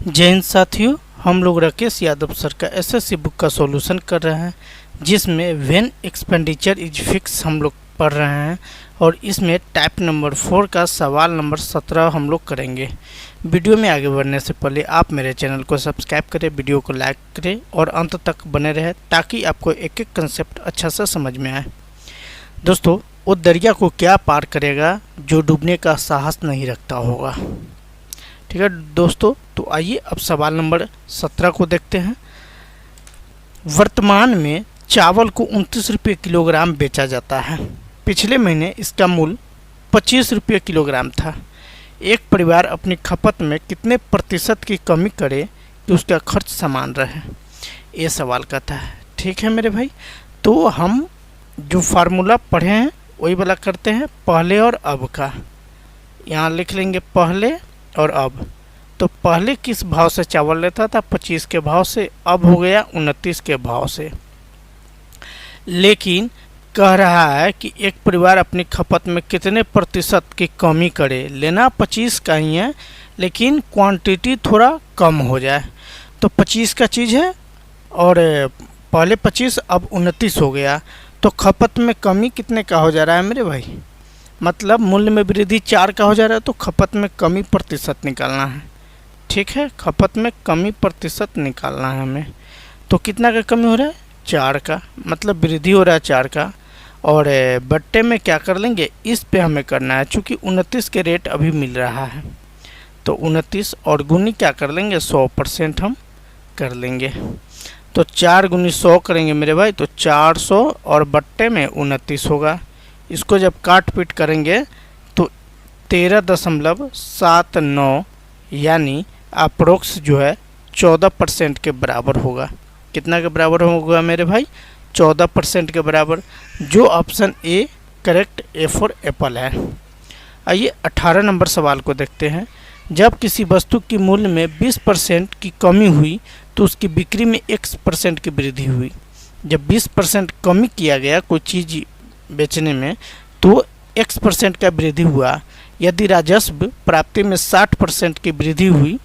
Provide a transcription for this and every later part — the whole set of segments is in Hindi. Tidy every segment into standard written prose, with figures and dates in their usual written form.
जय हिंद साथियों, हम लोग राकेश यादव सर का एसएससी बुक का सॉल्यूशन कर रहे हैं, जिसमें व्हेन एक्सपेंडिचर इज फिक्स हम लोग पढ़ रहे हैं और इसमें टाइप नंबर 4 का सवाल नंबर 17 हम लोग करेंगे। वीडियो में आगे बढ़ने से पहले आप मेरे चैनल को सब्सक्राइब करें, वीडियो को लाइक करें और अंत तक बने रहे ताकि आपको एक एक कंसेप्ट अच्छा सा समझ में आए। दोस्तों, वो दरिया को क्या पार करेगा जो डूबने का साहस नहीं रखता होगा। ठीक है दोस्तों, तो आइए अब सवाल नंबर 17 को देखते हैं। वर्तमान में चावल को 29 रुपये किलोग्राम बेचा जाता है। पिछले महीने इसका मूल्य 25 रुपये किलोग्राम था। एक परिवार अपनी खपत में कितने प्रतिशत की कमी करे कि उसका खर्च समान रहे, ये सवाल का था। ठीक है मेरे भाई, तो हम जो फार्मूला पढ़े हैं वही वाला करते हैं, पहले और अब का। यहाँ लिख लेंगे पहले और अब। तो पहले किस भाव से चावल लेता था? 25 के भाव से। अब हो गया 29 के भाव से। लेकिन कह रहा है कि एक परिवार अपनी खपत में कितने प्रतिशत की कमी करे। लेना 25 का ही है, लेकिन क्वांटिटी थोड़ा कम हो जाए। तो 25 का चीज़ है और पहले 25 अब 29 हो गया। तो खपत में कमी कितने का हो जा रहा है मेरे भाई? मतलब मूल्य में वृद्धि 4 का हो जा रहा है, तो खपत में कमी प्रतिशत निकालना है। ठीक है, खपत में कमी प्रतिशत निकालना है हमें। तो कितना का कमी हो रहा है? 4 का, मतलब वृद्धि हो रहा है 4 का। और बट्टे में क्या कर लेंगे, इस पे हमें करना है, चूँकि 29 के रेट अभी मिल रहा है। तो 29 और गुनी क्या कर लेंगे, 100% हम कर लेंगे। तो 4 गुनी 100 करेंगे मेरे भाई, तो 400 और बट्टे में 29 होगा। इसको जब काट पीट करेंगे तो 13.79 यानी अप्रोक्स जो है 14% के बराबर होगा। कितना के बराबर होगा मेरे भाई? 14% के बराबर, जो option A correct, A for Apple है। आइए 18 नंबर सवाल को देखते हैं। जब किसी वस्तु की मूल्य में 20% की कमी हुई तो उसकी बिक्री में X% की वृद्धि हुई। जब 20% कमी किया गया कोई चीज़ बेचने में तो X% का वृद्धि हुआ। यदि राजस्व प्राप्ति में 60% की वृद्धि हुई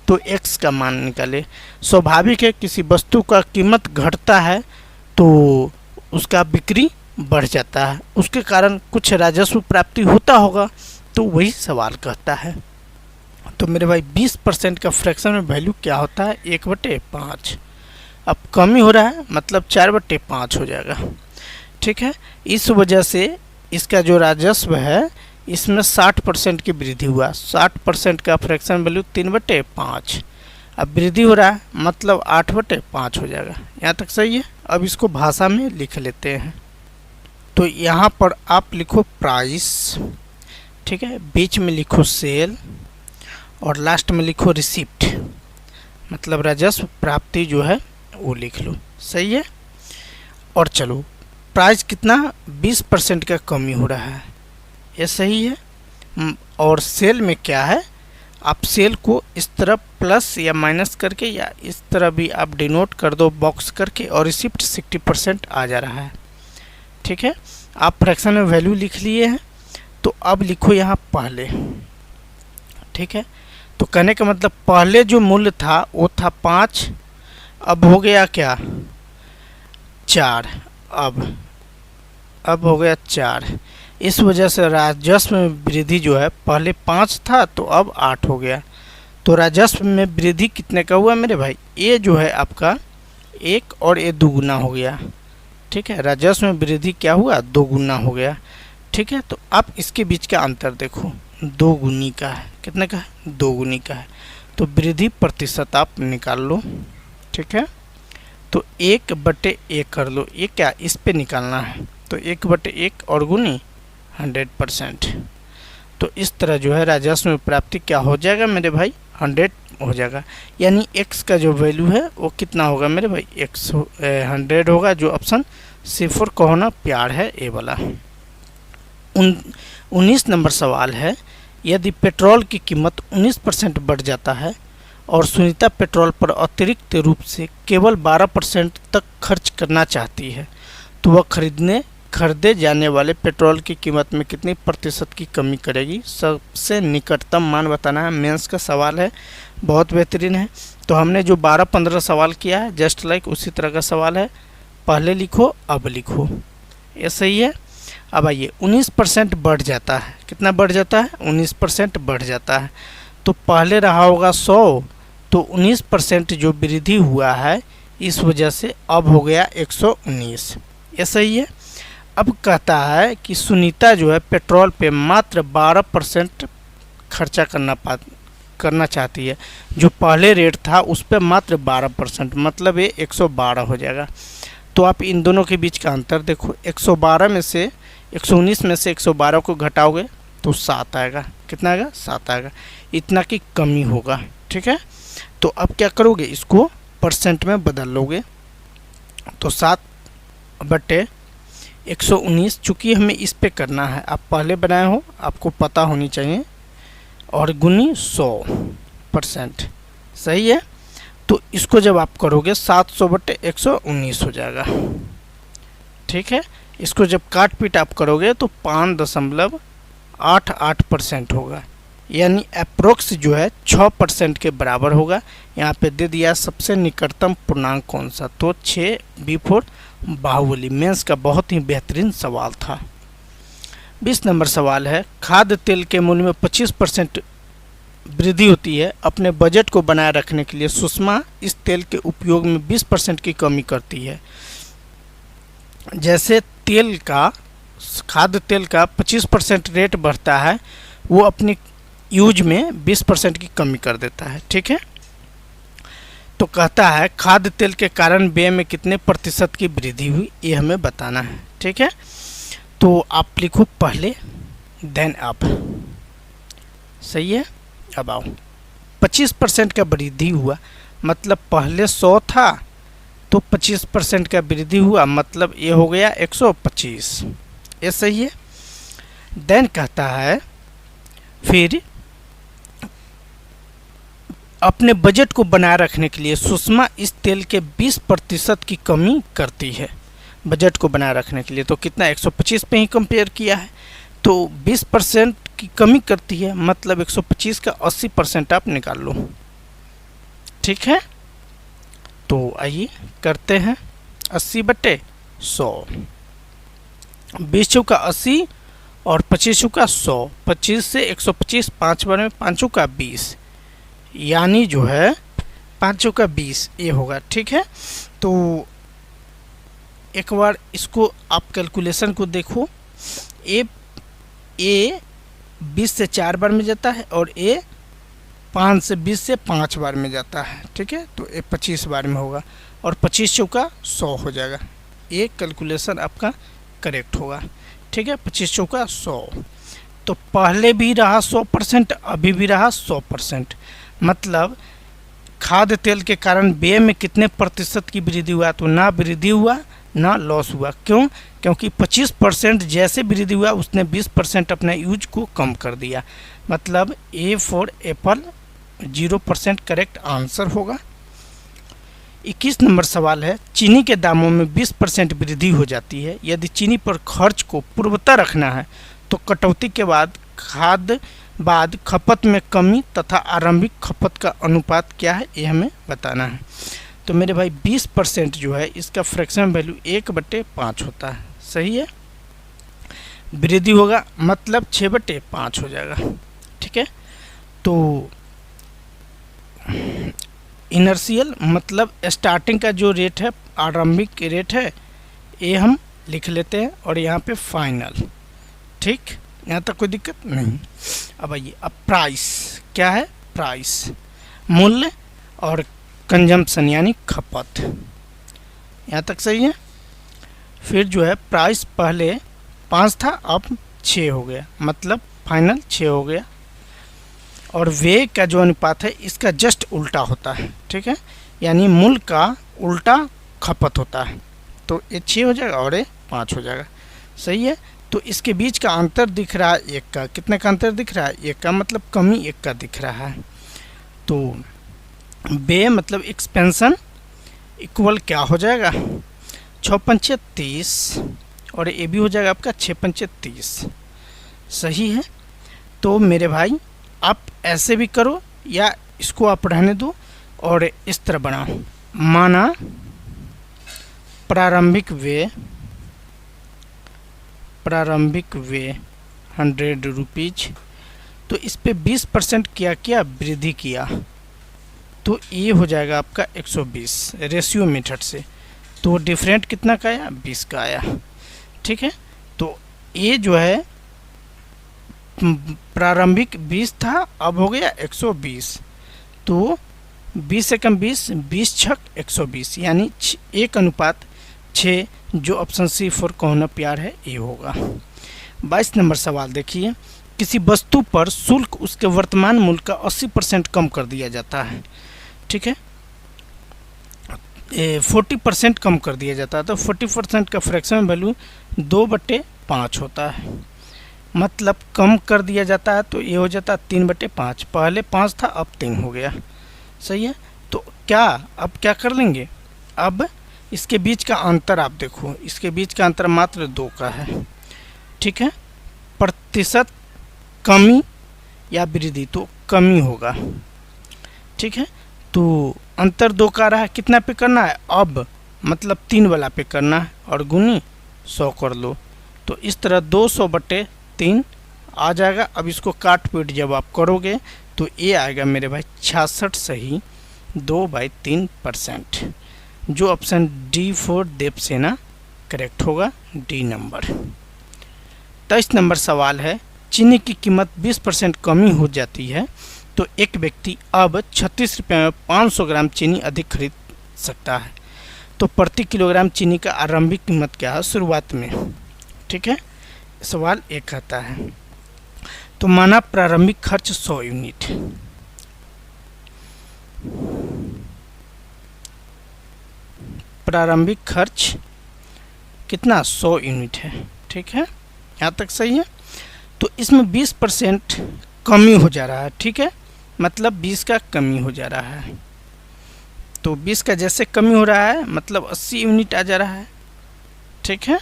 तो X का मान निकाले। स्वाभाविक है, किसी वस्तु का कीमत घटता है तो उसका बिक्री बढ़ जाता है, उसके कारण कुछ राजस्व प्राप्ति होता होगा। तो वही सवाल कहता है। तो मेरे भाई 20% का फ्रैक्शन में वैल्यू क्या होता है? 1/5। अब कमी हो रहा है मतलब 4/5 हो जाएगा। ठीक है, इस वजह से इसका जो राजस्व है इसमें 60% की वृद्धि हुआ। 60% का फ्रैक्शन वैल्यू 3/5। अब वृद्धि हो रहा है मतलब 8/5 हो जाएगा। यहाँ तक सही है। अब इसको भाषा में लिख लेते हैं। तो यहाँ पर आप लिखो प्राइस, ठीक है, बीच में लिखो सेल और लास्ट में लिखो रिसिप्ट, मतलब राजस्व प्राप्ति जो है वो लिख लो। सही है। और चलो, प्राइस कितना? 20% का कमी हो रहा है, ये सही है। और सेल में क्या है, आप सेल को इस तरह प्लस या माइनस करके या इस तरह भी आप डिनोट कर दो बॉक्स करके, और रिसिप्ट 60% आ जा रहा है। ठीक है, आप फ्रैक्शन में वैल्यू लिख लिए हैं। तो अब लिखो यहाँ पहले। ठीक है, तो कहने का मतलब पहले जो मूल्य था वो था 5, अब हो गया क्या? 4। अब हो गया 4। इस वजह से राजस्व में वृद्धि जो है, पहले 5 था तो अब 8 हो गया। तो राजस्व में वृद्धि कितने का हुआ मेरे भाई? ये जो है आपका 1 और ये 2 गुना हो गया। ठीक है, राजस्व में वृद्धि क्या हुआ? 2 गुना हो गया। ठीक है, तो आप इसके बीच का अंतर देखो, 2 गुनी का है। कितने का है? 2 गुनी का है। तो वृद्धि प्रतिशत आप निकाल लो। ठीक है, तो 1/1 कर लो। ये क्या, इस पे निकालना है, तो 1/1 और गुनी 100%। तो इस तरह जो है राजस्व में प्राप्ति क्या हो जाएगा मेरे भाई? 100 हो जाएगा। यानी x का जो वैल्यू है वो कितना होगा मेरे भाई? 100 होगा, जो ऑप्शन C4 का होना प्यार है, ए वाला। 19 नंबर सवाल है। यदि पेट्रोल की कीमत 19% बढ़ जाता है और सुनीता पेट्रोल पर अतिरिक्त रूप से केवल 12% तक खर्च करना चाहती है, तो वह खरीदे जाने वाले पेट्रोल की कीमत में कितनी प्रतिशत की कमी करेगी? सबसे निकटतम मान बताना है। मेंस का सवाल है, बहुत बेहतरीन है। तो हमने जो 12-15 सवाल किया है जस्ट लाइक उसी तरह का सवाल है, पहले लिखो अब लिखो, ये सही है। अब आइए 19% बढ़ जाता है, कितना बढ़ जाता है? 19% बढ़ जाता है। तो पहले रहा होगा 100, तो 19% जो वृद्धि हुआ है इस वजह से अब हो गया 119, ये सही है। अब कहता है कि सुनीता जो है पेट्रोल पे मात्र 12% खर्चा करना चाहती है, जो पहले रेट था उस पर मात्र 12%, मतलब ये 112 हो जाएगा। तो आप इन दोनों के बीच का अंतर देखो, 112 में से 119 में से 112 को घटाओगे तो 7 आएगा, कितना आएगा? 7 आएगा, इतना की कमी होगा, ठीक है। तो अब क्या करोगे, इसको परसेंट में बदल लोगे, तो 7/119, चूँकि हमें इस पे करना है, आप पहले बनाए हो आपको पता होनी चाहिए, और गुनी 100%, सही है। तो इसको जब आप करोगे 700/119 हो जाएगा, ठीक है। इसको जब काट पीट आप करोगे तो 5.88% होगा, यानी अप्रोक्स जो है 6% के बराबर होगा। यहाँ पे दे दिया सबसे निकटतम पूर्णांक कौन सा, तो 6 B4 बाहुबली। मेंस का बहुत ही बेहतरीन सवाल था। 20 नंबर सवाल है, खाद्य तेल के मूल्य में 25% वृद्धि होती है। अपने बजट को बनाए रखने के लिए सुषमा इस तेल के उपयोग में 20% की कमी करती है। जैसे खाद्य तेल का 25% रेट बढ़ता है, वो अपनी यूज में 20% की कमी कर देता है, ठीक है। तो कहता है खाद्य तेल के कारण व्यय में कितने प्रतिशत की वृद्धि हुई, ये हमें बताना है, ठीक है। तो आप लिखो पहले देन अब, सही है। अब आओ 25% का वृद्धि हुआ, मतलब पहले 100 था तो 25% का वृद्धि हुआ, मतलब ये हो गया 125, ये सही है। देन कहता है फिर अपने बजट को बनाए रखने के लिए सुषमा इस तेल के 20% की कमी करती है। बजट को बनाए रखने के लिए तो कितना 125 पे ही कंपेयर किया है, तो 20% की कमी करती है, मतलब 125 का 80% आप निकाल लो, ठीक है। तो आइए करते हैं 80/100, 20 चौका 80 और 25 चौका 100, 25 से 125 5 बार में 5 चौका 20, यानी जो है 5 चौका 20 ये होगा, ठीक है। तो एक बार इसको आप कैलकुलेशन को देखो, ए 20 से 4 बार में जाता है और ए 5 से 20 से 5 बार में जाता है, ठीक है। तो ये 25 बार में होगा और 25 चौका 100 हो जाएगा, ये कैलकुलेशन आपका करेक्ट होगा, ठीक है। 25 चौका 100, तो पहले भी रहा 100%, अभी भी रहा 100%, मतलब खाद्य तेल के कारण व्यय में कितने प्रतिशत की वृद्धि हुआ, तो ना वृद्धि हुआ ना लॉस हुआ। क्यों? क्योंकि 25% जैसे वृद्धि हुआ उसने 20% अपना यूज को कम कर दिया, मतलब A for Apple 0% correct answer होगा। 21 नंबर सवाल है, चीनी के दामों में 20% वृद्धि हो जाती है। यदि चीनी पर खर्च को पूर्वता रखना है तो कटौती के बाद खपत में कमी तथा आरंभिक खपत का अनुपात क्या है, ये हमें बताना है। तो मेरे भाई 20% जो है इसका फ्रैक्शन वैल्यू 1/5 होता है, सही है। वृद्धि होगा मतलब 6/5 हो जाएगा, ठीक है। तो इनर्शियल मतलब स्टार्टिंग का जो रेट है, आरंभिक रेट है, ये हम लिख लेते हैं और यहाँ पे फाइनल, ठीक, यहाँ तक कोई दिक्कत नहीं। अब आइए, अब प्राइस क्या है, प्राइस मूल्य और कंजम्पशन यानी खपत, यहाँ तक सही है। फिर जो है प्राइस पहले 5 था अब 6 हो गया, मतलब फाइनल 6 हो गया। और व्यय का जो अनुपात है इसका जस्ट उल्टा होता है, ठीक है, यानी मूल्य का उल्टा खपत होता है। तो ये 6 हो जाएगा और ये 5 हो जाएगा, सही है। तो इसके बीच का अंतर दिख रहा है 1 का, कितने का अंतर दिख रहा है, 1 का, मतलब कमी 1 का दिख रहा है। तो व्यय मतलब एक्सपेंशन इक्वल क्या हो जाएगा, 6×5 = 30 और ये भी हो जाएगा आपका 6×5 = 30, सही है। तो मेरे भाई आप ऐसे भी करो या इसको आप रहने दो और इस तरह बनाओ। माना प्रारंभिक व्यय 100 रुपीज, तो इस पे 20% क्या वृद्धि किया, तो ये हो जाएगा आपका 120 रेशियो मेथड से। तो डिफरेंट कितना का आया, 20 का आया। ठीक है, तो ये जो है प्रारंभिक 20 था, अब हो गया 120, तो 20 से कम 20, 20 छक 120, यानी 1:6, जो ऑप्शन सी फॉर कौन प्यार है ये होगा। 22 नंबर सवाल देखिए, किसी वस्तु पर शुल्क उसके वर्तमान मूल्य का 80% कम कर दिया जाता है। ठीक है, 40% कम कर दिया जाता है, तो 40% का फ्रैक्शन वैल्यू 2/5 होता है। मतलब कम कर दिया जाता है तो ये हो जाता है 3/5, पहले 5 था अब 3 हो गया। सही है, तो अब क्या कर लेंगे, अब इसके बीच का अंतर आप देखो, इसके बीच का अंतर मात्र 2 का है। ठीक है, प्रतिशत कमी या वृद्धि, तो कमी होगा। ठीक है, तो अंतर 2 का रहा, कितना पे करना है अब, मतलब 3 वाला पे करना है और गुनी 100 कर लो, तो इस तरह 200/3 आ जाएगा। अब इसको काट पीट जब आप करोगे तो ये आएगा मेरे भाई 66 सही 2/3%, जो option D for Devsena correct होगा, डी नंबर। 23 नंबर सवाल है, चीनी की कीमत 20% कमी हो जाती है तो एक व्यक्ति अब 36 रुपये में 500 ग्राम चीनी अधिक खरीद सकता है, तो प्रति किलोग्राम चीनी का आरंभिक कीमत क्या है शुरुआत में। ठीक है, सवाल एक कहता है, तो माना प्रारंभिक खर्च 100 यूनिट, प्रारंभिक खर्च कितना 100 यूनिट है। ठीक है, यहाँ तक सही है। तो इसमें 20% कमी हो जा रहा है। ठीक है, मतलब 20 का कमी हो जा रहा है, तो 20 का जैसे कमी हो रहा है मतलब 80 यूनिट आ जा रहा है। ठीक है,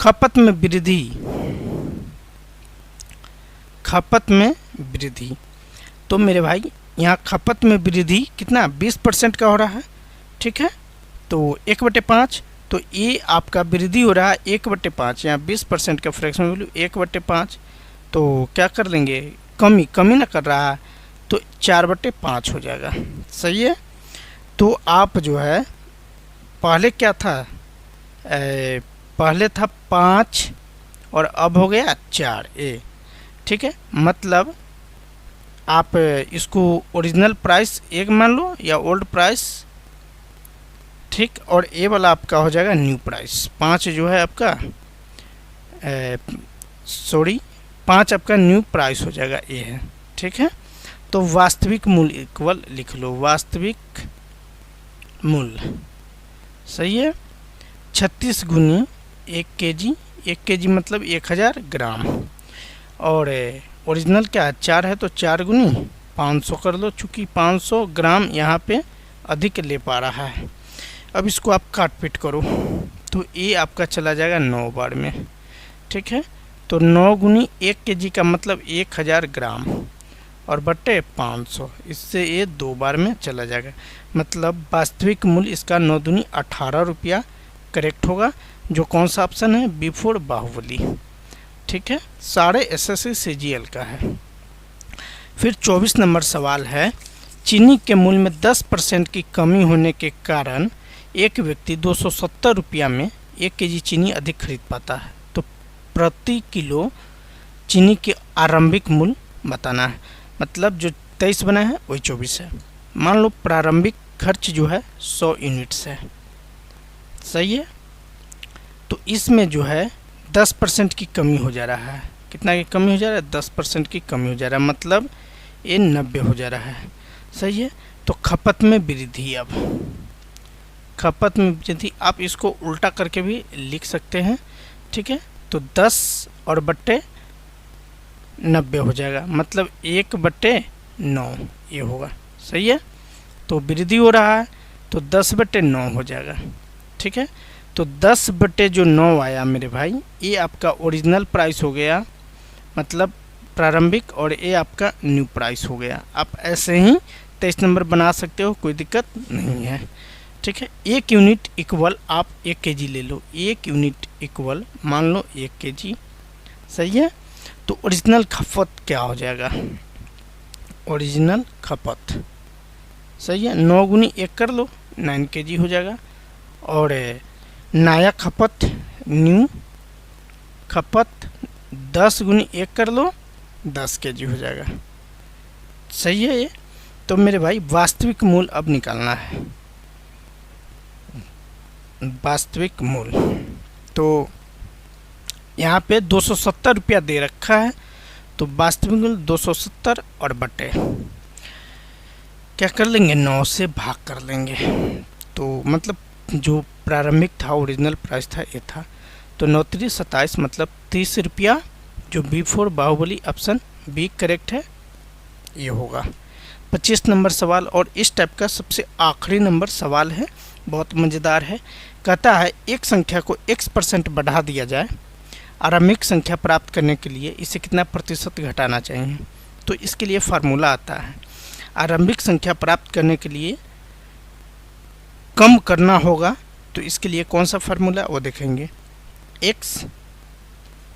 खपत में वृद्धि, तो मेरे भाई यहाँ खपत में वृद्धि कितना 20% का हो रहा है। ठीक है, तो 1/5, तो ये आपका वृद्धि हो रहा है 1/5, यहाँ 20% का फ्रैक्शन वैल्यू 1/5, तो क्या कर लेंगे, कमी ना कर रहा है तो 4/5 हो जाएगा। सही है, तो आप जो है पहले क्या था, पहले था 5 और अब हो गया 4 ए। ठीक है, मतलब आप इसको ओरिजिनल प्राइस 1 मान लो या ओल्ड प्राइस। ठीक, और ए वाला आपका हो जाएगा न्यू प्राइस। 5 जो है आपका 5 आपका न्यू प्राइस हो जाएगा, ए है। ठीक है, तो वास्तविक मूल्य इक्वल लिख लो, वास्तविक मूल्य। सही है, 36 गुनी 1 केजी, 1 केजी मतलब 1000 ग्राम, और ओरिजिनल क्या है 4 है तो 4 गुनी 500 कर लो, चूँकि 500 ग्राम यहाँ पे अधिक ले पा रहा है। अब इसको आप काट पीट करो तो ये आपका चला जाएगा 9 बार में। ठीक है, तो 9 गुनी 1 केजी का मतलब 1000 ग्राम और बट्टे 500, इससे ये 2 बार में चला जाएगा। मतलब वास्तविक मूल्य इसका 9 दूनी 18 रुपया करेक्ट होगा, जो कौन सा ऑप्शन है, बिफोर बाहुबली। ठीक है, सारे एसएससी सीजीएल का है। फिर 24 नंबर सवाल है, चीनी के मूल्य में 10% की कमी होने के कारण एक व्यक्ति 270 रुपया में 1 केजी चीनी अधिक खरीद पाता है, तो प्रति किलो चीनी के आरंभिक मूल्य बताना है। मतलब जो 23 बना है वही 24 है। मान लो प्रारंभिक खर्च जो है 100 यूनिट्स है। सही है, तो इसमें जो है 10% की कमी हो जा रहा है। कितना की कमी हो जा रहा है, 10% की कमी हो जा रहा है, मतलब ये 90 हो जा रहा है। सही है, तो खपत में वृद्धि, अब खपत में वृद्धि आप इसको उल्टा करके भी लिख सकते हैं। ठीक है, तो 10 और बट्टे 90 हो जाएगा, मतलब 1/9 ये होगा। सही है, तो वृद्धि हो रहा है तो 10/9 हो जाएगा। ठीक है, तो 10/9 आया मेरे भाई, ये आपका ओरिजिनल प्राइस हो गया, मतलब प्रारंभिक और ए आपका न्यू प्राइस हो गया। आप ऐसे ही 23 नंबर बना सकते हो, कोई दिक्कत नहीं है। ठीक है, 1 यूनिट इक्वल आप 1 kg ले लो, 1 यूनिट इक्वल मान लो 1 kg, सही है। तो ओरिजिनल खपत क्या हो जाएगा, ओरिजिनल खपत, सही है, 9 गुनी 1 कर लो 9 kg हो जाएगा। और नया खपत न्यू खपत 10 गुनी 1 कर लो 10 kg हो जाएगा, सही है ये। तो मेरे भाई वास्तविक मूल्य अब निकालना है, वास्तविक मूल्य। तो यहाँ पे 270 रुपया दे रखा है, तो वास्तविक मूल्य 270 और बटे क्या कर लेंगे, 9 से भाग कर लेंगे। तो मतलब जो प्रारंभिक था ओरिजिनल प्राइस था ये था, तो 9 3 27 मतलब 30 रुपया, जो B4 Baahubali option B correct है, ये होगा। 25 नंबर सवाल और इस टाइप का सबसे आखिरी नंबर सवाल है, बहुत मज़ेदार है। कहता है एक संख्या को x% बढ़ा दिया जाए, आरंभिक संख्या प्राप्त करने के लिए इसे कितना प्रतिशत घटाना चाहिए। तो इसके लिए फार्मूला आता है, आरंभिक संख्या प्राप्त करने के लिए कम करना होगा, तो इसके लिए कौन सा फार्मूला वो देखेंगे, x,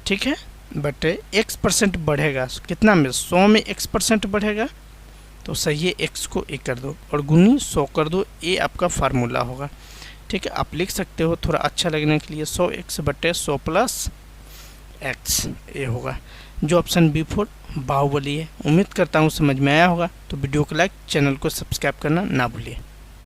ठीक है, बटे x% बढ़ेगा कितना में, 100 में x% बढ़ेगा, तो सही है, x को a कर दो और गुनी 100 कर दो, ये आपका फार्मूला होगा। ठीक है, आप लिख सकते हो थोड़ा अच्छा लगने के लिए 100x बटे 100 प्लस x, ये होगा जो ऑप्शन B4 बाहुबली है। उम्मीद करता हूँ समझ में आया होगा। तो वीडियो को लाइक, चैनल को सब्सक्राइब करना ना भूलिए।